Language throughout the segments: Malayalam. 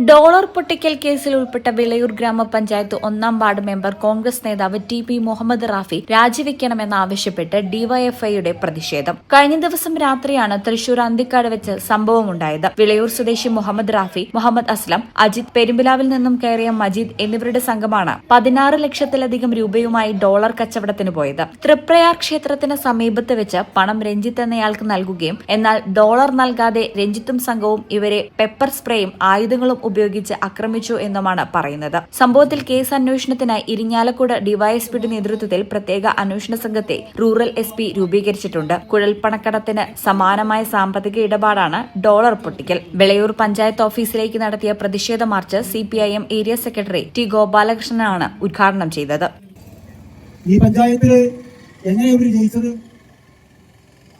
ഡോളർ പൊട്ടിക്കൽ കേസിൽ ഉൾപ്പെട്ട വിളയൂർ ഗ്രാമപഞ്ചായത്ത് 1-ാം വാർഡ് മെമ്പർ കോൺഗ്രസ് നേതാവ് ടി.പി. മുഹമ്മദ് റാഫി രാജിവെക്കണമെന്നാവശ്യപ്പെട്ട് ഡിവൈഎഫ്ഐയുടെ പ്രതിഷേധം. കഴിഞ്ഞ ദിവസം രാത്രിയാണ് തൃശൂർ അന്തിക്കാട് വെച്ച് സംഭവമുണ്ടായത്. വിളയൂർ സ്വദേശി മുഹമ്മദ് റാഫി, മുഹമ്മദ് അസ്ലം, അജിത്, പെരുമ്പിലാവിൽ നിന്നും കയറിയ മജീദ് എന്നിവരുടെ സംഘമാണ് 16 ലക്ഷത്തിലധികം രൂപയുമായി ഡോളർ കച്ചവടത്തിന് പോയത്. തൃപ്രയാർ ക്ഷേത്രത്തിന് സമീപത്ത് വെച്ച് പണം രഞ്ജിത്ത് എന്നയാൾക്ക് നൽകുകയും എന്നാൽ ഡോളർ നൽകാതെ രഞ്ജിത്തും സംഘവും ഇവരെ പെപ്പർ സ്പ്രേയും ആയുധങ്ങളും ഉപയോഗിച്ച് ആക്രമിച്ചു എന്നുമാണ് പറയുന്നത്. സംഭവത്തിൽ കേസ് അന്വേഷണത്തിനായി ഇരിങ്ങാലക്കുട ഡിവൈഎസ്പിയുടെ നേതൃത്വത്തിൽ പ്രത്യേക അന്വേഷണ സംഘത്തെ റൂറൽ എസ്.പി രൂപീകരിച്ചിട്ടുണ്ട്. കുഴൽപ്പണക്കടത്തിന് സമാനമായ സാമ്പത്തിക ഇടപാടാണ് ഡോളർ പൊട്ടിക്കൽ. വിളയൂർ പഞ്ചായത്ത് ഓഫീസിലേക്ക് നടത്തിയ പ്രതിഷേധ march CPIM area secretary T ഗോപാലകൃഷ്ണനാണ് ഉദ്ഘാടനം ചെയ്തത്. ഈ പഞ്ചായത്തിൽ എങ്ങനെയാ ഇവർ ജയിച്ചത്?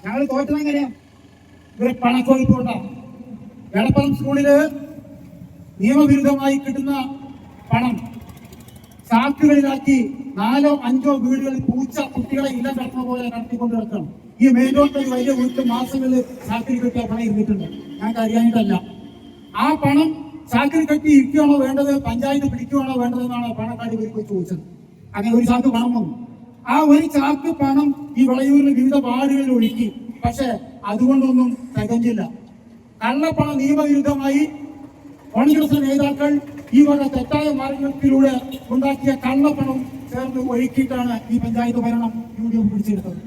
ഞങ്ങൾ തോറ്റതെങ്ങനെയാ? ഇവർ പണക്കൊഴുപ്പുണ്ടാവും. എടപ്പലം സ്കൂളില് നിയമവിരുദ്ധമായി കിട്ടുന്ന പണം ചാക്കുകളിലാക്കി 4-5 വീടുകളിൽ പൂച്ച കുട്ടികളെ ഇല്ല കിടക്കുന്ന പോലെ നടത്തിക്കൊണ്ട് കിടക്കണം. ഈ മെയിൻ റോഡിൽ വലിയ വീട്ടിൽ മാസങ്ങളിൽ ചാക്കിൽ കെട്ടിയ പണം ഇരുന്നിട്ടുണ്ട്. ഞങ്ങൾക്ക് അറിയാനിട്ടല്ല. ആ പണം ചാക്കിൽ കെട്ടി ഇരിക്കുകയാണോ വേണ്ടത്, പഞ്ചായത്ത് പിടിക്കുകയാണോ വേണ്ടതെന്നാണ് പണക്കാട് ഇവർക്ക് ചോദിച്ചത്. അങ്ങനെ ഒരു ചാക്ക് പണം വന്നു. ആ ഒരു ചാക്ക് പണം ഈ വിളയൂരിൽ വിവിധ വാർഡുകളിൽ ഒഴുക്കി. പക്ഷെ അതുകൊണ്ടൊന്നും തികഞ്ഞില്ല. കള്ളപ്പണം നിയമവിരുദ്ധമായി കോൺഗ്രസ് നേതാക്കൾ ഈ വക തെറ്റായ മാർഗത്തിലൂടെ ഉണ്ടാക്കിയ കള്ളപ്പണം ചേർന്ന് ഒഴുക്കിയിട്ടാണ് ഈ പഞ്ചായത്ത് ഭരണം UDF പിടിച്ചെടുത്തത്.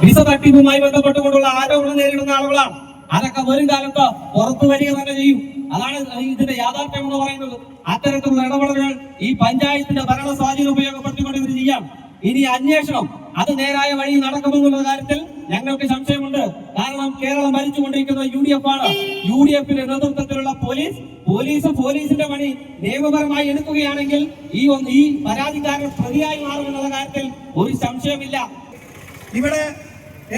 വിസ തട്ടിപ്പുമായി ബന്ധപ്പെട്ടുകൊണ്ടുള്ള ആരോപണം നേരിടുന്ന ആളുകളാണ്. അതൊക്കെ വരും കാലത്ത് പുറത്തു വരിക തന്നെ ചെയ്യും. അതാണ് ഇതിന്റെ യാഥാർത്ഥ്യം എന്ന് പറയുന്നത്. അത്തരത്തിലുള്ള ഇടപെടലുകൾ ഈ പഞ്ചായത്തിന്റെ ഭരണ സ്വാധീനം ഉപയോഗപ്പെടുത്തിക്കൊണ്ട് ഇവർ ചെയ്യാം. ഇനി അന്വേഷണം അത് നേരായ വഴി നടക്കുമെന്നുള്ള കാര്യത്തിൽ ഞങ്ങൾക്ക് സംശയമുണ്ട്. കാരണം കേരളം ഭരിച്ചുകൊണ്ടിരിക്കുന്നത് UDF ആണ്. UDFന്റെ നേതൃത്വത്തിലുള്ള പോലീസിന്റെ പണി നിയമപരമായി എടുക്കുകയാണെങ്കിൽ ഈ പരാതിക്കാരൻ പ്രതിയായി മാറുമെന്നുള്ള കാര്യത്തിൽ ഒരു സംശയമില്ല. ഇവിടെ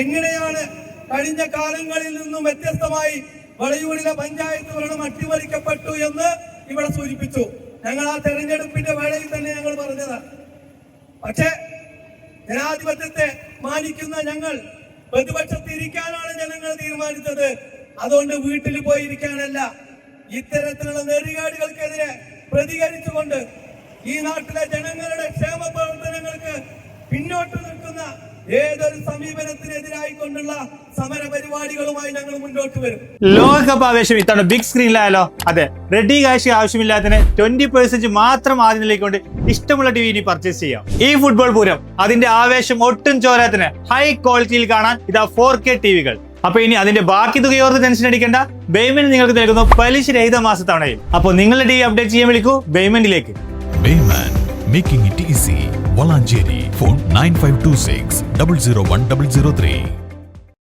എങ്ങനെയാണ് കഴിഞ്ഞ കാലങ്ങളിൽ നിന്നും വ്യത്യസ്തമായി വിളയൂരിലെ പഞ്ചായത്ത് ഭരണം അട്ടിമറിക്കപ്പെട്ടു എന്ന് ഇവിടെ സൂചിപ്പിച്ചു. ഞങ്ങൾ ആ തെരഞ്ഞെടുപ്പിന്റെ വേളയിൽ തന്നെ ഞങ്ങൾ പറഞ്ഞത്. പക്ഷേ ജനാധിപത്യത്തെ മാനിക്കുന്ന ഞങ്ങൾ പ്രതിപക്ഷത്തിരിക്കാനാണ് ജനങ്ങൾ തീരുമാനിച്ചത്. അതുകൊണ്ട് വീട്ടിൽ പോയിരിക്കാനല്ല. ഇത്തരത്തിലുള്ള നെറികേടുകൾക്കെതിരെ പ്രതികരിച്ചുകൊണ്ട് ഈ നാട്ടിലെ ജനങ്ങളുടെ ക്ഷേമ പ്രവർത്തനങ്ങൾക്ക് പിന്നോട്ട് നിൽക്കുന്ന ഏതൊരു സമീപനത്തിനെതിരായി കൊണ്ടുള്ള സമര പരിപാടികളുമായി ഞങ്ങൾ മുന്നോട്ട് വരും. ലോകകപ്പ് ആവേശം ഇത്തവണ ബിഗ് സ്ക്രീനിലായാലോ? അതെ, റെഡി കാശ് ആവശ്യമില്ലാത്തതിന് 20% മാത്രം ആദ്യം നിലയിക്കൊണ്ട് ഇഷ്ടമുള്ള TV ഇനി പർച്ചേസ് ചെയ്യാം. ഈ ഫുട്ബോൾ പൂരം അതിന്റെ ആവേശം ഒട്ടും ചോരാത്തിന് ഹൈ ക്വാളിറ്റിയിൽ കാണാൻ ഇതാ 4K TVകൾ. അപ്പൊ ഇനി അതിന്റെ ബാക്കി തുകയോർത്ത് ടെൻഷൻ അടിക്കേണ്ട. ബേയ്മെന്റ് നിങ്ങൾക്ക് നൽകുന്നു പലിശ രഹിത മാസത്തവണയിൽ. അപ്പോൾ നിങ്ങളുടെ TV അപ്ഡേറ്റ് ചെയ്യാൻ വിളിക്കൂ ബേയ്മെന്റിലേക്ക്. Making it easy. Valancheri. Phone 9526 001 003.